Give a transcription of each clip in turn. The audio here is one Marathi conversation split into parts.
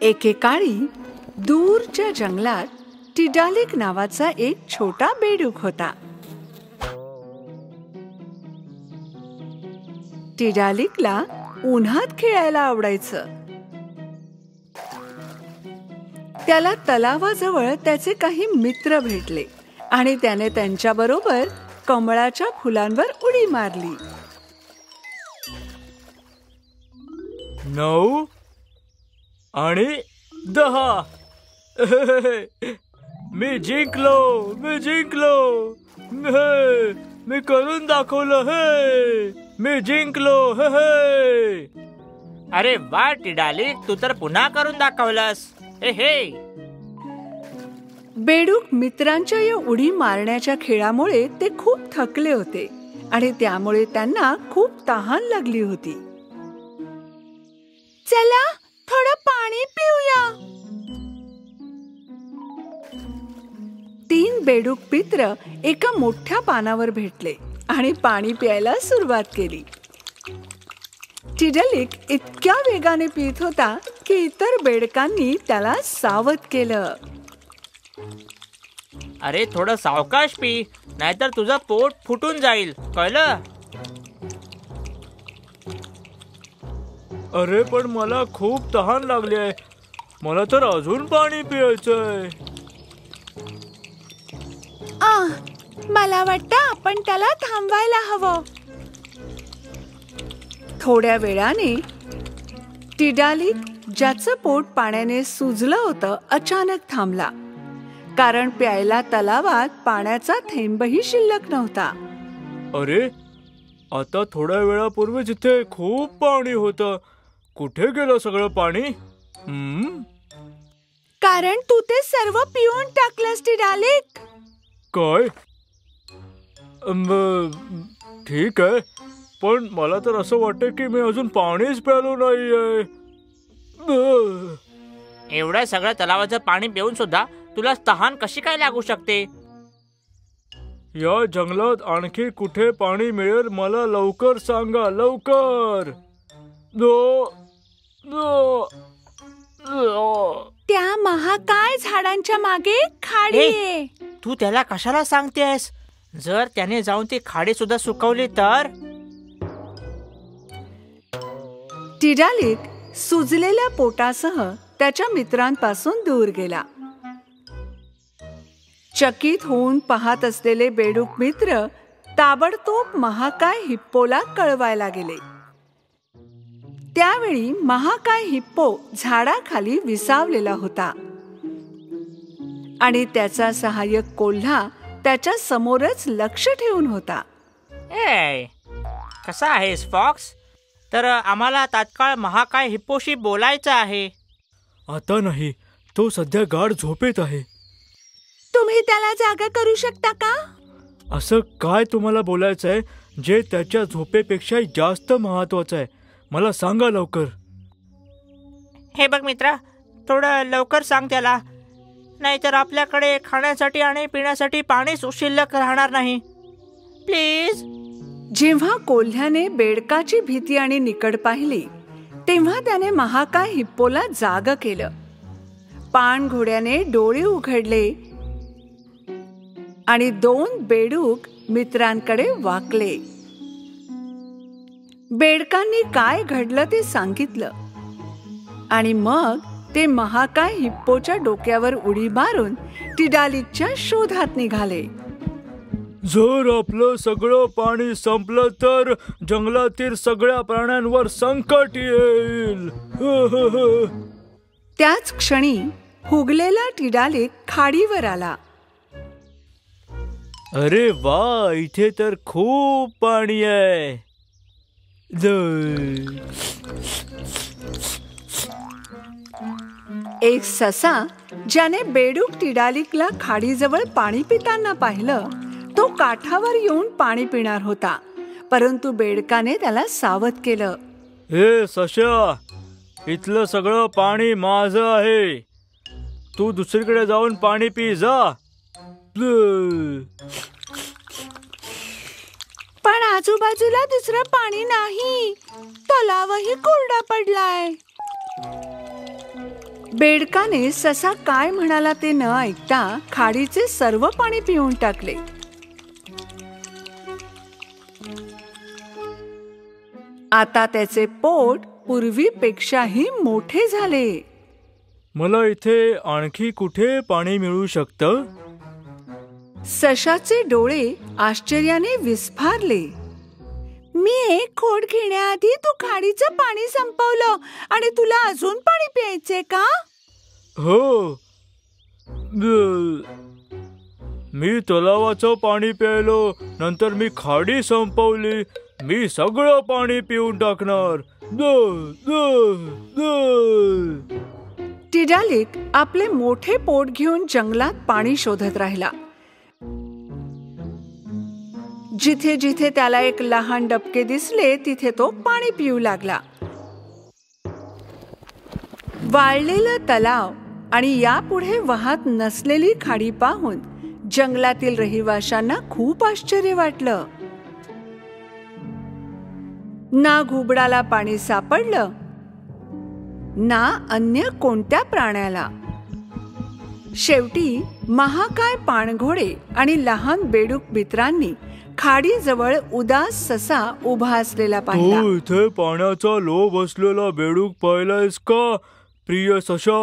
एकेकाळी दूरच्या जंगलात टिडालिक नावाचा एक छोटा बेडूक होता. टिडालिकला उन्हात खेळायला आवडायचं. त्याला तलावाजवळ त्याचे काही मित्र भेटले आणि त्याने त्यांच्याबरोबर कमळाच्या फुलांवर उडी मारली. 9 आणि 10. मी जिंकलो. मी करून दाखवलं. मी जिंकलो. अरे वा टिडालिक, तू तर पुन्हा करून दाखवलंस. बेडूक मित्रांच्या या उडी मारण्याच्या खेळामुळे ते खूप थकले होते आणि त्यामुळे त्यांना खूप तहान लागली होती. चला थोडं पाणी पिऊया. 3 बेडूक मित्र एका मोठ्या पानावर भेटले आणि पाणी प्यायला सुरुवात केली. टिडालिक इतक्या वेगाने पित होता की इतर बेडकांनी त्याला सावध केलं. अरे थोडं सावकाश पी, नाहीतर तुझं पोट फुटून जाईल, कळलं? अरे पण मला खूप तहान लागली आहे. मला तर अजून पाणी प्यायचंय. मला वाटतं आपण त्याला थांबवायला हवं. थोड्या वेळाने टिडालिक, ज्याचं पोट पाण्याने सुजलं होतं, अचानक थांबला, कारण प्यायला तलावात पाण्याचा थेंबही शिल्लक नव्हता. अरे आता थोड्या वेळापूर्वी जिथे खूप पाणी होतं, कुठे गेलं सगळं पाणी? कारण तू ते सर्व पिऊन टाकलंस टिडालिक. काय? ठीक आहे, पण मला तर असं वाटतं की मी अजून पाणीच प्यालो नाहीये. एवढ्या सगळ्या तलावाचं पाणी पिऊन सुद्धा तुला तहान कशी काय लागू शकते? या जंगलात आणखी कुठे पाणी मिळेल मला लवकर सांगा, लवकर. त्या महाकाय झाडांच्या मागे खाडी आहे. तू त्याला कशाला सांगतेस? जर त्याने जाऊन ती खाडी सुद्धा सुकवली तर? टिडालिक सुजलेल्या पोटासह त्याच्या मित्रांपासून दूर गेला. चकित होऊन पाहत असलेले बेडूक मित्र ताबडतोब महाकाय हिप्पोला कळवायला गेले. त्यावेळी महाकाय हिप्पो झाडाखाली विसावलेला होता आणि त्याचा सहाय्यक कोल्हा त्याच्या समोरच लक्ष ठेवून होता. कसा आहेस फॉक्स? तर आम्हाला तात्काळ महाकाय हिप्पोशी बोलायचं आहे. आता नाही, तो सध्या गाढ झोपेत आहे. तुम्ही त्याला जागा करू शकता का? असं काय तुम्हाला बोलायचं आहे जे त्याच्या झोपेपेक्षा जास्त महत्वाचं आहे? मला सांगा लवकर. हे बघ मित्रा, थोडं लवकर सांग त्याला, नाहीतर आपल्याकडे खाण्यासाठी आणि पिण्यासाठी पाणीच शिल्लक राहणार नाही. प्लीज. जेव्हा कोल्ह्याने बेडकाची भीती आणि निकड पाहिली, तेव्हा त्याने महाकाय हिप्पोला जाग केलं. पाणघोड्याने डोळे उघडले आणि 2 बेडूक मित्रांकडे वाकले. बेडकांनी काय घडलं ते सांगितलं आणि मग ते महाकाय हिप्पोच्या डोक्यावर उडी मारून टिडालिकच्या शोधात निघाले. जर आपलं सगळं पाणी संपलं तर जंगलातील सगळ्या प्राण्यांवर संकट येईल. त्याच क्षणी हुगलेला टिडालिक खाडीवर आला. अरे वा, इथे तर खूप पाणी आहे. एक ससा, ज्याने बेडूक टिडालिकला खाडीजवळ पाणी पिताना पाहिलं, तो काठावर येऊन पाणी पिणार होता, परंतु बेडकाने त्याला सावध केलं. हे सश्या, इथलं सगळं पाणी माझं आहे. तू दुसरीकडे जाऊन पाणी पी जा. पण आजूबाजूला दुसरं पाणी नाही, तलावही कोरडा पडलाय. बेडकाने ससा काय म्हणाला ते न ऐकता खाडीचे सर्व पाणी पिऊन टाकले. आता त्याचे पोट पूर्वीपेक्षाही मोठे झाले. मला इथे आणखी कुठे पाणी मिळू शकतं? सशाचे डोळे आश्चर्याने विस्फारले. मी एक खोड घेण्याआधी तू खाडीचं पाणी संपवलं आणि तुला अजून पाणी प्यायचे का? हो, मी तलावाचं पाणी प्यायलो, नंतर मी खाडी संपवली. मी सगळं पाणी पिऊन टाकणार. टिडालिक आपले मोठे पोट घेऊन जंगलात पाणी शोधत राहिला. जिथे जिथे त्याला एक लहान डबके दिसले तिथे तो पाणी पिऊ लागला. वाळलेलं तलाव आणि यापुढे वाहत नसलेली खाडी पाहून जंगलातील रहिवाशांना खूप आश्चर्य वाटलं. ना घुबडाला पाणी सापडलं, ना अन्य कोणत्या प्राण्याला. शेवटी महाकाय पाणघोडे आणि लहान बेडूक मित्रांनी खाडीजवळ उदास ससा उभा असलेला पाहिला. तू इथे पाण्याचा लोभ असलेला बेडूक पाहिलायस का, प्रिय सशा?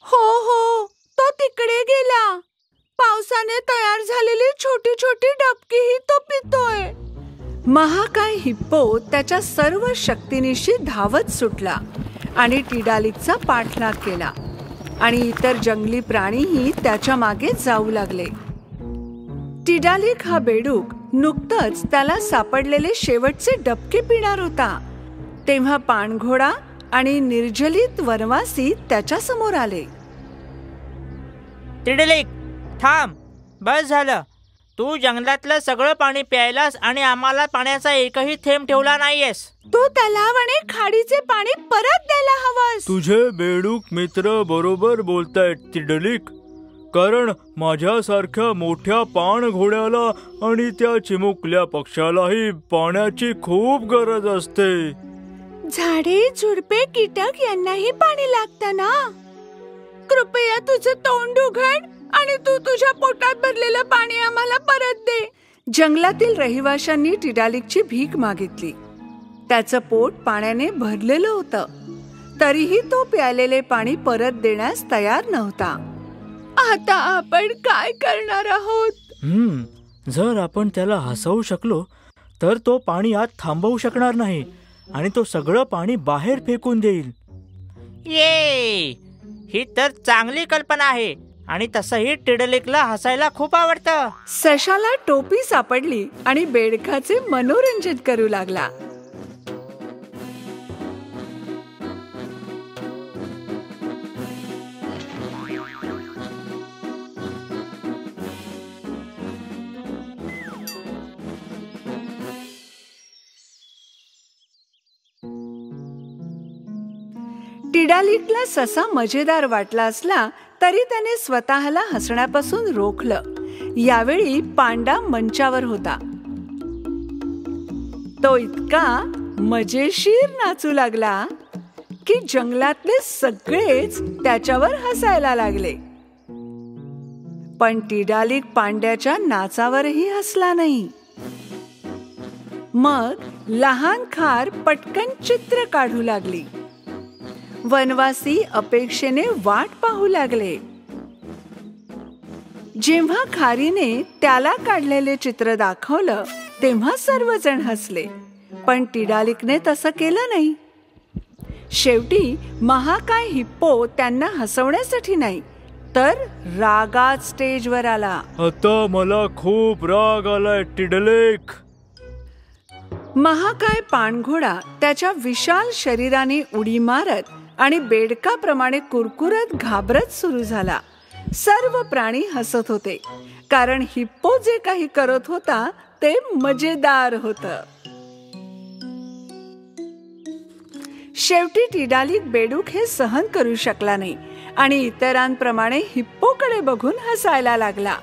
हो हो, तो तिकडे गेला. पावसाने तयार झालेली छोटी छोटी डबकीही तो पितोय. महाकाय हिप्पो त्याच्या सर्व शक्तीनिशी धावत सुटला आणि टिडालिकचा पाठलाग केला आणि इतर जंगली प्राणीही त्याच्या मागे जाऊ लागले. टिडालिक हा बेडूक नुकतंच त्याला सापडलेले शेवटचे डबके पिणार होता तेव्हा पाणघोडा आणि निर्जलित वनवासी त्याच्या समोर आले. टिडालिक, थांब, बस झालं. तू जंगलातलं सगळं पाणी प्यायलास आणि आम्हाला पाण्याचा एकही थेंब ठेवला नाहीयेस. तू तलाव आणि खाडीचे पाणी परत द्यायला हवंस. तुझे बेडूक मित्र बरोबर बोलतायत टिडालिक, कारण माझ्यासारख्या मोठ्या पाणघोड्याला आणि त्या चिमुकल्या पक्षालाही पाण्याची खूप गरज असते. झाडे, झुडपे, कीटक यांनाही पाणी लागतं ना. कृपया तुझं तोंड उघड आणि तू तुझ्या पोटात भरलेलं पाणी आम्हाला परत दे. जंगलातील रहिवाशांनी टिडालिकची भीक मागितली. त्याचं पोट पाण्याने भरलेलं होतं, तरीही तो प्यायलेले पाणी परत देण्यास तयार नव्हता. आता आपण काय करणार आहोत? जर आपण त्याला हसवू शकलो तर तो पाणी आत थांबवू शकणार नाही आणि तो सगळं पाणी बाहेर फेकून देईल. ये, ही तर चांगली कल्पना आहे आणि तसंही टिडालिकला हसायला खूप आवडतं. सशाला टोपी सापडली आणि बेडकाचे मनोरंजन करू लागला. टिडालिकला ससा मजेदार वाटला असला तरी त्याने स्वतःला हसण्यापासून रोखलं. यावेळी पांडा मंचावर होता. तो इतका मजेशीर नाचू लागला की जंगलातले सगळेच त्याच्यावर हसायला लागले. पण टिडालिक पांड्याच्या नाचावरही हसला नाही. मग लहान खार पटकन चित्र काढू लागली. वनवासी अपेक्षेने वाट पाहू लागले. जेव्हा खारीने त्याला काढलेले चित्र दाखवलं तेव्हा सर्वजण हसले, पण टिडालिकने तसं केलं नाही. शेवटी महाकाय हिप्पो त्यांना हसवण्यासाठी नाही तर रागात स्टेजवर आला. आता मला खूप राग आलाय टिडालिक. महाकाय पाणघोडा त्याच्या विशाल शरीराने उडी मारत आणि बेडकाप्रमाणे कुरकुरत घाबरत सुरू झाला. सर्व प्राणी हसत होते कारण हिप्पो जे काही करत होता ते मजेदार होतं. शेवटी टिडालिक बेडूक हे सहन करू शकला नाही आणि इतरांप्रमाणे हिप्पोकडे बघून हसायला लागला.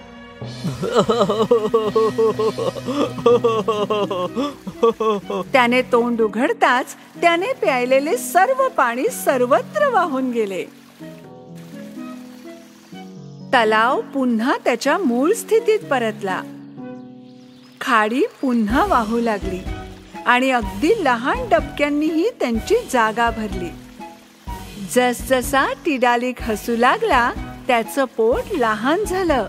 त्याने तोंड उघडताच त्याने प्यायलेले सर्व पाणी सर्वत्र वाहून गेले. तलाव पुन्हा त्याच्या मूळ स्थितीत परतला. खाडी पुन्हा वाहू लागली आणि अगदी लहान डबक्यांनीही त्यांची जागा भरली. जसजसा टिडालिक हसू लागला त्याचं पोट लहान झालं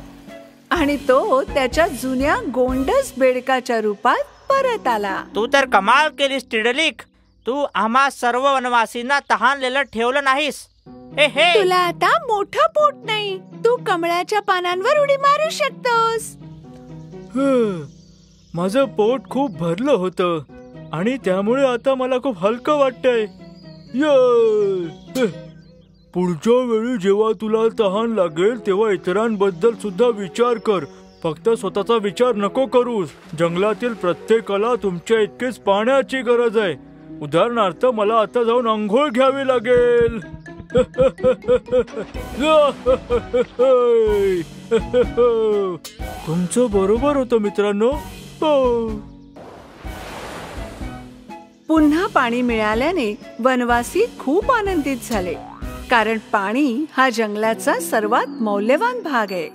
आणि तो त्याच्या जुन्या गोंडस बेडकाच्या रूपात परत आला. तू तर कमाल केलीस टिडलिक. तू आम्हा सर्व वनवासींना तहानलेलं ठेवलं नाहीस. हे तुला आता मोठं पोट नाही. तू कमळाच्या पानांवर उडी मारू शकतोस. माझं पोट खूप भरलं होतं आणि त्यामुळे आता मला खूप हलकं वाटतंय. पुढच्या वेळी जेव्हा तुला तहान लागेल तेव्हा इतरांबद्दल सुद्धा विचार कर. फक्त स्वतःचा विचार नको करूस. जंगलातील प्रत्येकाला तुमच्या इतकेच पाण्याची गरज आहे. उदाहरणार्थ मला आता जाऊन अंघोळ घ्यावी लागेल. तुमचं बरोबर होतं मित्रांनो. पुन्हा पाणी मिळाल्याने वनवासी खूप आनंदित झाले, कारण पाणी हा जंगलाचा सर्वात मौल्यवान भाग आहे.